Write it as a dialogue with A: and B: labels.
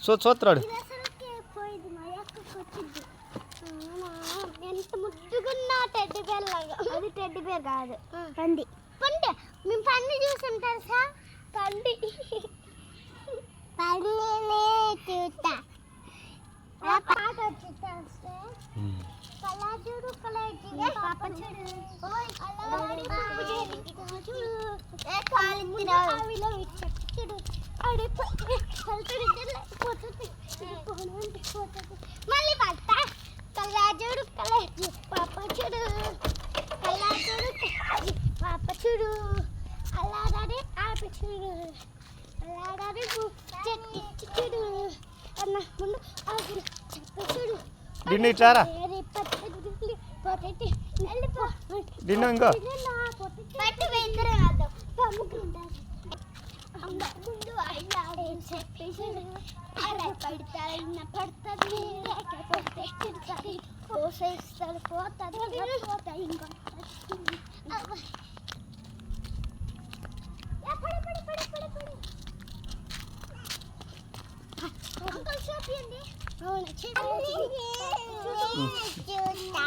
A: చూస్తాడు
B: ఎంత ముద్దుగున్నా teddy bear లాగా. అది టెడ్డి బేర్ కాదు, పంది. పంది మేము పంది చూసాం తెలుసా. పంది పందినే చూస్తా. పాట వచ్చి తెలుసా. కళాజుడు కళాజుడు పాప చూడు అలవాడి పాప చూడు మళ్ళీ పడతా. కళాజుడు కళాజు పాప చూడు కళాజుడు పాప చూడు అలాగే ఆప చూడు అలాగే చెట్టు చూడు అన్న ముందు ఆకు చెప్పు చూడు.
A: డిన్ను ఇట్లారా డిన్ను ఇంకో
B: పట్టు వేద్దరే కాదు ముందు ఆడే చెప్పేసి పడతాయిన పడుతుంది తిడతాయి పోసేస్తారు పోతుంది పోతాయి ఇంకా అంకల్ చూపించండి. అవును చూస్తా